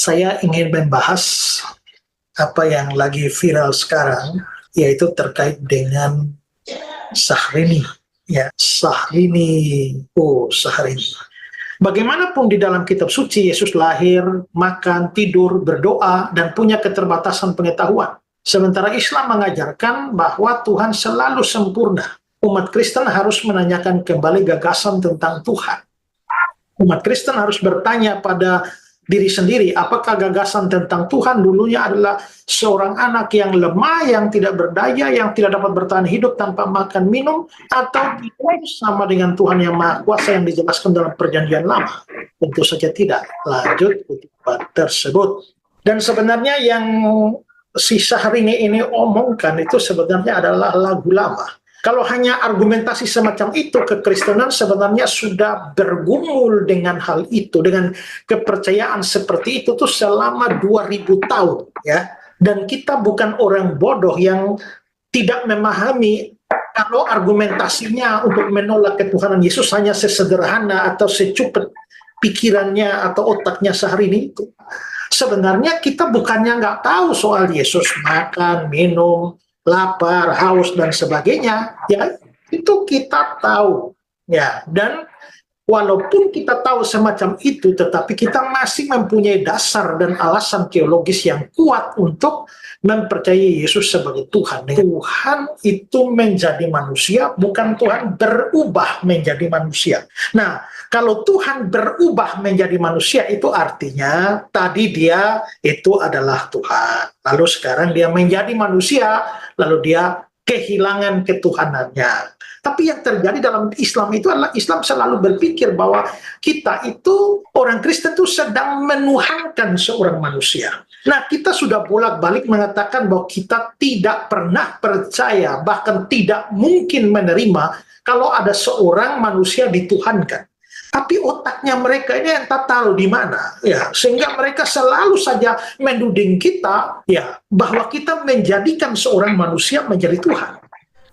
Saya ingin membahas apa yang lagi viral sekarang, yaitu terkait dengan Syahrini. Ya, Syahrini. Bagaimanapun di dalam kitab suci, Yesus lahir, makan, tidur, berdoa, dan punya keterbatasan pengetahuan. Sementara Islam mengajarkan bahwa Tuhan selalu sempurna. Umat Kristen harus menanyakan kembali gagasan tentang Tuhan. Umat Kristen harus bertanya pada diri sendiri, apakah gagasan tentang Tuhan dulunya adalah seorang anak yang lemah, yang tidak berdaya, yang tidak dapat bertahan hidup tanpa makan minum, atau sama dengan Tuhan yang Maha Kuasa yang dijelaskan dalam Perjanjian Lama? Tentu saja tidak. Lanjut kutipan tersebut. Dan sebenarnya yang si Syahrini ini omongkan itu sebenarnya adalah lagu lama. Kalau hanya argumentasi semacam itu, kekristenan sebenarnya sudah bergumul dengan hal itu, dengan kepercayaan seperti itu tuh selama 2000 tahun, ya. Dan kita bukan orang bodoh yang tidak memahami kalau argumentasinya untuk menolak ketuhanan Yesus hanya sesederhana atau secupat pikirannya atau otaknya Syahrini itu. Sebenarnya kita bukannya nggak tahu soal Yesus makan, minum, lapar, haus, dan sebagainya, ya itu kita tahu, ya. Dan walaupun kita tahu semacam itu, tetapi kita masih mempunyai dasar dan alasan teologis yang kuat untuk mempercayai Yesus sebagai Tuhan. Tuhan itu menjadi manusia, bukan Tuhan berubah menjadi manusia. Nah, kalau Tuhan berubah menjadi manusia, itu artinya tadi dia itu adalah Tuhan. Lalu sekarang dia menjadi manusia, lalu dia kehilangan ketuhanannya. Tapi yang terjadi dalam Islam itu adalah Islam selalu berpikir bahwa kita itu, orang Kristen itu sedang menuhankan seorang manusia. Nah, kita sudah bolak-balik mengatakan bahwa kita tidak pernah percaya, bahkan tidak mungkin menerima kalau ada seorang manusia dituhankan. Tapi otaknya mereka ini entah tahu di mana, ya, sehingga mereka selalu saja menuding kita, ya, bahwa kita menjadikan seorang manusia menjadi Tuhan.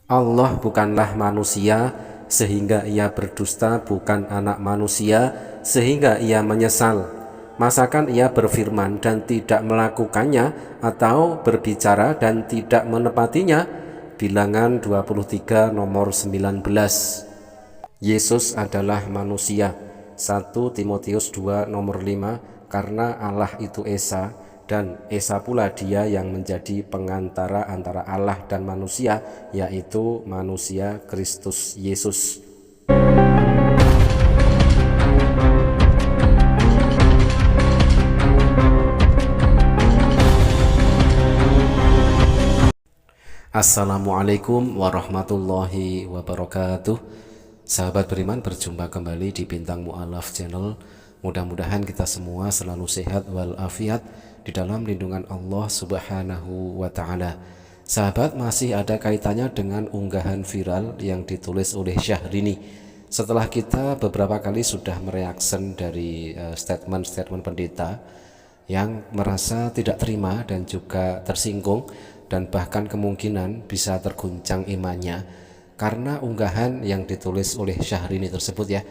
Allah bukanlah manusia sehingga ia berdusta, bukan anak manusia sehingga ia menyesal. Masakan ia berfirman dan tidak melakukannya, atau berbicara dan tidak menepatinya? Bilangan 23 nomor 19. Yesus adalah manusia. 1 Timotius 2 nomor 5. Karena Allah itu Esa, dan Esa pula dia yang menjadi pengantara antara Allah dan manusia, yaitu manusia Kristus Yesus. Assalamualaikum warahmatullahi wabarakatuh. Sahabat beriman, berjumpa kembali di Bintang Mu'alaf Channel. Mudah-mudahan kita semua selalu sehat walafiat di dalam lindungan Allah Subhanahu wa Ta'ala. Sahabat, masih ada kaitannya dengan unggahan viral yang ditulis oleh Syahrini. Setelah kita beberapa kali sudah mereaksi dari statement-statement pendeta yang merasa tidak terima dan juga tersinggung, dan bahkan kemungkinan bisa terguncang imannya karena unggahan yang ditulis oleh Syahrini tersebut, ya.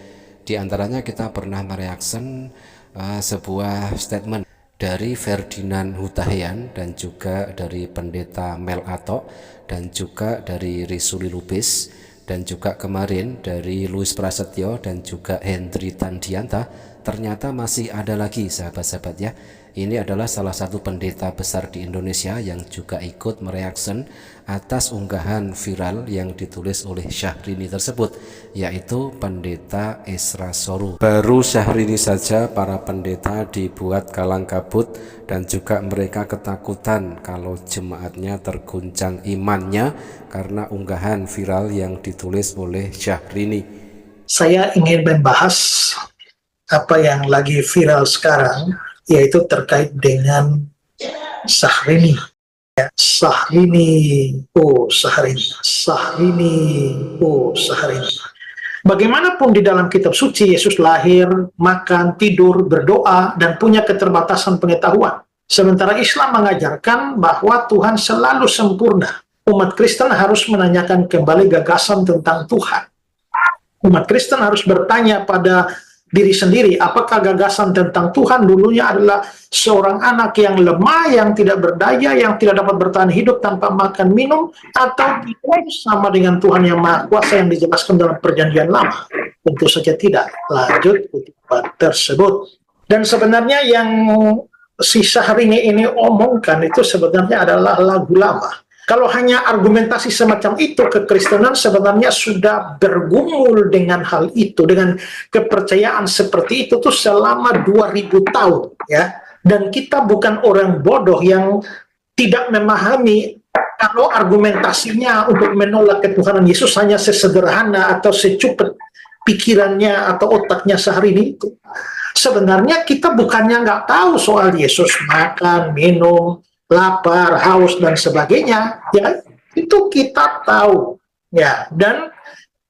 Di antaranya kita pernah mereaksi sebuah statement dari Ferdinand Hutahian, dan juga dari pendeta Mel Atok, dan juga dari Risuli Lubis, dan juga kemarin dari Louis Prasetyo dan juga Hendri Tandianta. Ternyata masih ada lagi, sahabat-sahabat, ya. Ini adalah salah satu pendeta besar di Indonesia yang juga ikut mereaksi atas unggahan viral yang ditulis oleh Syahrini tersebut, yaitu pendeta Esra Soru. Baru Syahrini saja para pendeta dibuat kalang kabut, dan juga mereka ketakutan kalau jemaatnya terguncang imannya karena unggahan viral yang ditulis oleh Syahrini. Saya ingin membahas apa yang lagi viral sekarang, yaitu terkait dengan Syahrini. Ya, Syahrini. Bagaimanapun di dalam kitab suci, Yesus lahir, makan, tidur, berdoa, dan punya keterbatasan pengetahuan. Sementara Islam mengajarkan bahwa Tuhan selalu sempurna. Umat Kristen harus menanyakan kembali gagasan tentang Tuhan. Umat Kristen harus bertanya pada diri sendiri. Apakah gagasan tentang Tuhan dulunya adalah seorang anak yang lemah, yang tidak berdaya, yang tidak dapat bertahan hidup tanpa makan minum, atau tidak sama dengan Tuhan yang Maha Kuasa yang dijelaskan dalam Perjanjian Lama? Tentu saja tidak. Lanjut kutipan tersebut. Dan sebenarnya yang si Syahrini ini omongkan itu sebenarnya adalah lagu lama. Kalau hanya argumentasi semacam itu, kekristenan sebenarnya sudah bergumul dengan hal itu, dengan kepercayaan seperti itu tuh selama 2000 tahun, ya. Dan kita bukan orang bodoh yang tidak memahami kalau argumentasinya untuk menolak ketuhanan Yesus hanya sesederhana atau secupat pikirannya atau otaknya Syahrini itu. Sebenarnya kita bukannya nggak tahu soal Yesus makan, minum, lapar, haus, dan sebagainya, ya itu kita tahu, ya. Dan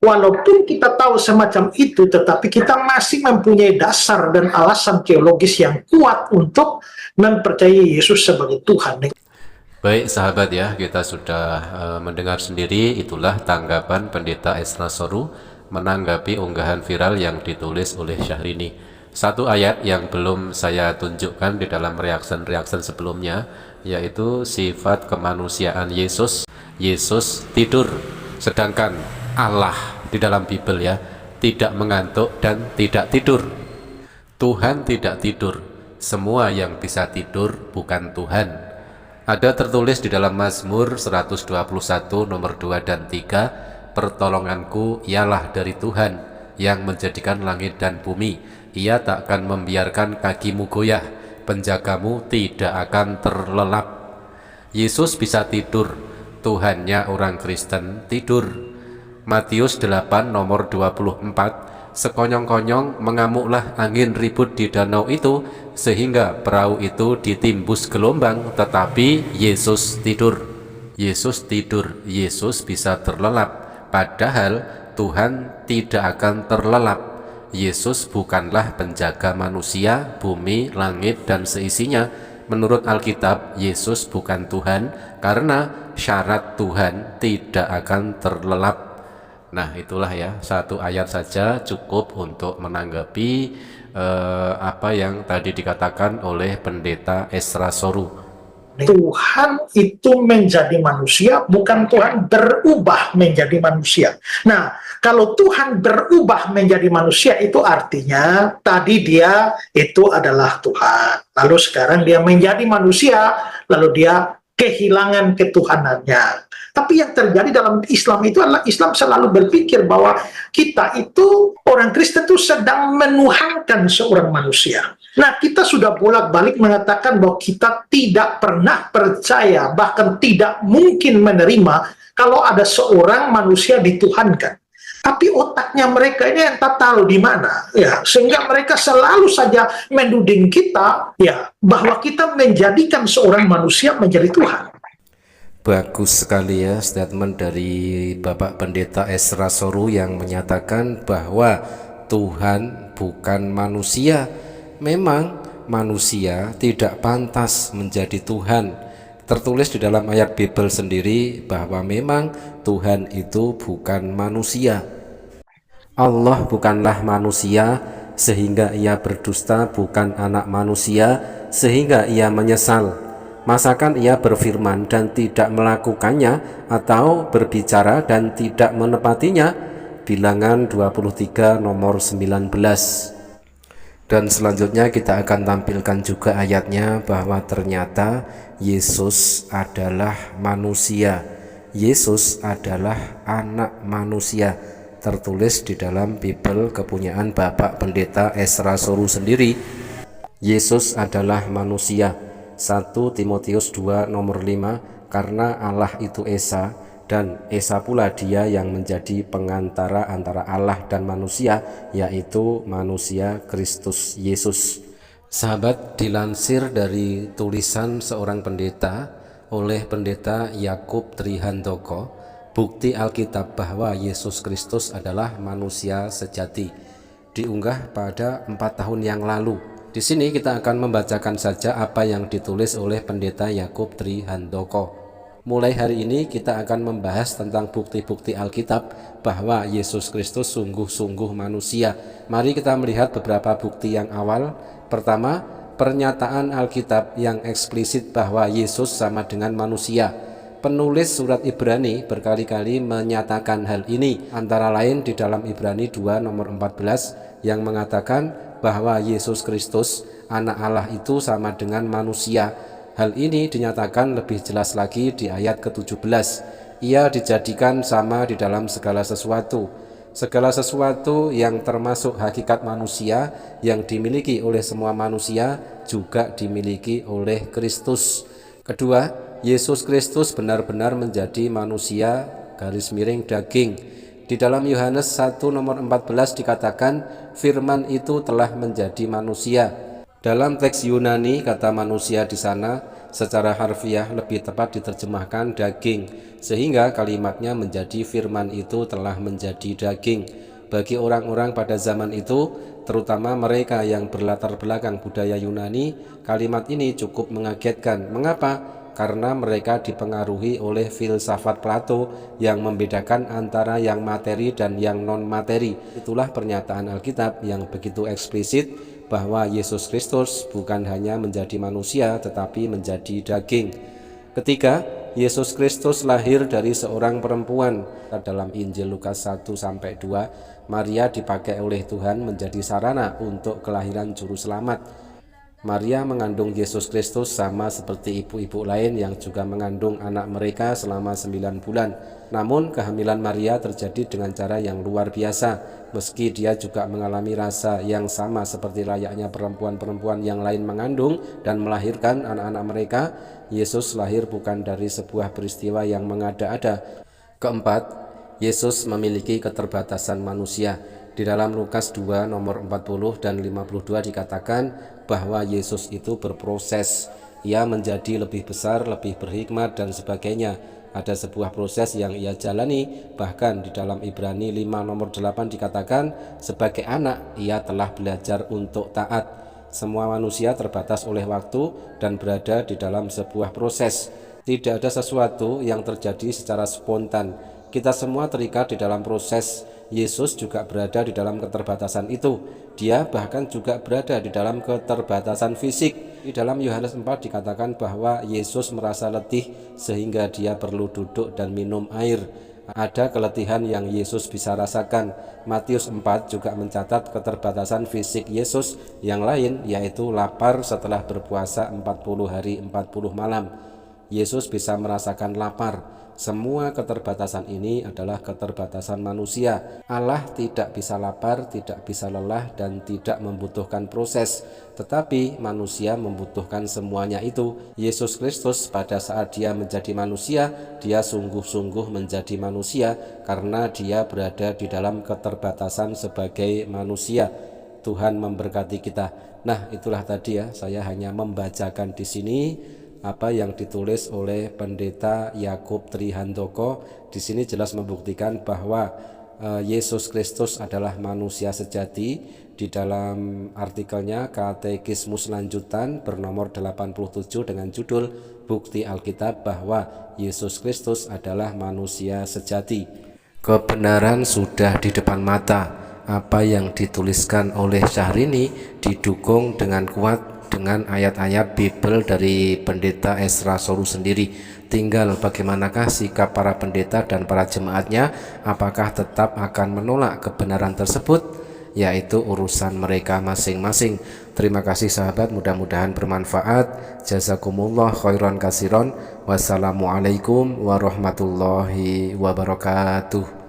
walaupun kita tahu semacam itu, tetapi kita masih mempunyai dasar dan alasan teologis yang kuat untuk mempercayai Yesus sebagai Tuhan. Baik sahabat ya, kita sudah mendengar sendiri, itulah tanggapan Pendeta Esra Soru menanggapi unggahan viral yang ditulis oleh Syahrini. Satu ayat yang belum saya tunjukkan di dalam reaction sebelumnya, yaitu sifat kemanusiaan Yesus. Yesus tidur, sedangkan Allah di dalam Bible ya, tidak mengantuk dan tidak tidur. Tuhan tidak tidur. Semua yang bisa tidur bukan Tuhan. Ada tertulis di dalam Mazmur 121 nomor 2 dan 3, pertolonganku ialah dari Tuhan yang menjadikan langit dan bumi. Ia tak akan membiarkan kakimu goyah, penjagamu tidak akan terlelap. Yesus bisa tidur, Tuhannya orang Kristen tidur. Matius 8 nomor 24, sekonyong-konyong mengamuklah angin ribut di danau itu, sehingga perahu itu ditimbus gelombang, tetapi Yesus tidur. Yesus tidur, Yesus bisa terlelap, padahal Tuhan tidak akan terlelap. Yesus bukanlah penjaga manusia, bumi, langit, dan seisinya. Menurut Alkitab, Yesus bukan Tuhan karena syarat Tuhan tidak akan terlelap. Nah, itulah ya, satu ayat saja cukup untuk menanggapi apa yang tadi dikatakan oleh Pendeta Esra Soru. Tuhan itu menjadi manusia, bukan Tuhan berubah menjadi manusia. Nah, kalau Tuhan berubah menjadi manusia, itu artinya tadi dia itu adalah Tuhan. Lalu sekarang dia menjadi manusia, lalu dia kehilangan ketuhanannya. Tapi yang terjadi dalam Islam itu adalah Islam selalu berpikir bahwa kita itu, orang Kristen itu sedang menuhankan seorang manusia. Nah, kita sudah bolak-balik mengatakan bahwa kita tidak pernah percaya, bahkan tidak mungkin menerima kalau ada seorang manusia dituhankan. Tapi otaknya mereka ini yang tak tahu di mana, ya, sehingga mereka selalu saja menuding kita, ya, bahwa kita menjadikan seorang manusia menjadi Tuhan. Bagus sekali ya statement dari Bapak Pendeta Esra Soru yang menyatakan bahwa Tuhan bukan manusia. Memang manusia tidak pantas menjadi Tuhan. Tertulis di dalam ayat Bible sendiri bahwa memang Tuhan itu bukan manusia. Allah bukanlah manusia sehingga ia berdusta, bukan anak manusia sehingga ia menyesal. Masakan ia berfirman dan tidak melakukannya, atau berbicara dan tidak menepatinya? Bilangan 23 nomor 19. Dan selanjutnya kita akan tampilkan juga ayatnya bahwa ternyata Yesus adalah manusia. Yesus adalah anak manusia. Tertulis di dalam Bible kepunyaan Bapak Pendeta Esra Soru sendiri. Yesus adalah manusia. 1 Timotius 2 nomor 5, karena Allah itu Esa, dan Esa pula dia yang menjadi pengantara antara Allah dan manusia, yaitu manusia Kristus Yesus. Sahabat, dilansir dari tulisan seorang pendeta oleh Pendeta Yakub Trihandoko, bukti Alkitab bahwa Yesus Kristus adalah manusia sejati, diunggah pada 4 tahun yang lalu. Di sini kita akan membacakan saja apa yang ditulis oleh Pendeta Yakub Trihandoko. Mulai hari ini kita akan membahas tentang bukti-bukti Alkitab bahwa Yesus Kristus sungguh-sungguh manusia. Mari kita melihat beberapa bukti yang awal. Pertama, pernyataan Alkitab yang eksplisit bahwa Yesus sama dengan manusia. Penulis surat Ibrani berkali-kali menyatakan hal ini, antara lain di dalam Ibrani 2 nomor 14 yang mengatakan bahwa Yesus Kristus, anak Allah itu sama dengan manusia. Hal ini dinyatakan lebih jelas lagi di ayat ke-17. Ia dijadikan sama di dalam segala sesuatu. Segala sesuatu yang termasuk hakikat manusia yang dimiliki oleh semua manusia juga dimiliki oleh Kristus. Kedua, Yesus Kristus benar-benar menjadi manusia _daging. Di dalam Yohanes 1 nomor 14 dikatakan firman itu telah menjadi manusia. Dalam teks Yunani, kata manusia di sana secara harfiah lebih tepat diterjemahkan daging, sehingga kalimatnya menjadi firman itu telah menjadi daging. Bagi orang-orang pada zaman itu, terutama mereka yang berlatar belakang budaya Yunani, kalimat ini cukup mengagetkan. Mengapa? Karena mereka dipengaruhi oleh filsafat Plato yang membedakan antara yang materi dan yang non-materi. Itulah pernyataan Alkitab yang begitu eksplisit bahwa Yesus Kristus bukan hanya menjadi manusia tetapi menjadi daging. Ketiga, Yesus Kristus lahir dari seorang perempuan. Dalam Injil Lukas 1-2, Maria dipakai oleh Tuhan menjadi sarana untuk kelahiran juru selamat. Maria mengandung Yesus Kristus sama seperti ibu-ibu lain yang juga mengandung anak mereka selama 9 bulan. Namun kehamilan Maria terjadi dengan cara yang luar biasa. Meski dia juga mengalami rasa yang sama seperti layaknya perempuan-perempuan yang lain mengandung dan melahirkan anak-anak mereka, Yesus lahir bukan dari sebuah peristiwa yang mengada-ada. Keempat, Yesus memiliki keterbatasan manusia. Di dalam Lukas 2 nomor 40 dan 52 dikatakan bahwa Yesus itu berproses. Ia menjadi lebih besar, lebih berhikmat dan sebagainya. Ada sebuah proses yang ia jalani. Bahkan di dalam Ibrani 5 nomor 8 dikatakan sebagai anak ia telah belajar untuk taat. Semua manusia terbatas oleh waktu dan berada di dalam sebuah proses. Tidak ada sesuatu yang terjadi secara spontan. Kita semua terikat di dalam proses. Yesus juga berada di dalam keterbatasan itu. Dia bahkan juga berada di dalam keterbatasan fisik. Di dalam Yohanes 4 dikatakan bahwa Yesus merasa letih sehingga dia perlu duduk dan minum air. Ada keletihan yang Yesus bisa rasakan. Matius 4 juga mencatat keterbatasan fisik Yesus yang lain, yaitu lapar setelah berpuasa 40 hari 40 malam. Yesus bisa merasakan lapar. Semua keterbatasan ini adalah keterbatasan manusia. Allah tidak bisa lapar, tidak bisa lelah, dan tidak membutuhkan proses. Tetapi manusia membutuhkan semuanya itu. Yesus Kristus pada saat dia menjadi manusia, dia sungguh-sungguh menjadi manusia karena dia berada di dalam keterbatasan sebagai manusia. Tuhan memberkati kita. Nah, itulah tadi ya, saya hanya membacakan di sini apa yang ditulis oleh Pendeta Yakub Trihandoko. Di sini jelas membuktikan bahwa Yesus Kristus adalah manusia sejati. Di dalam artikelnya Katekismus Lanjutan bernomor 87 dengan judul Bukti Alkitab bahwa Yesus Kristus adalah manusia sejati. Kebenaran sudah di depan mata. Apa yang dituliskan oleh Syahrini didukung dengan kuat dengan ayat-ayat Bible dari Pendeta Ezra Solu sendiri. Tinggal bagaimanakah sikap para pendeta dan para jemaatnya, apakah tetap akan menolak kebenaran tersebut, yaitu urusan mereka masing-masing. Terima kasih sahabat, mudah-mudahan bermanfaat. Jazakumullah khairan kasiron. Wassalamualaikum warahmatullahi wabarakatuh.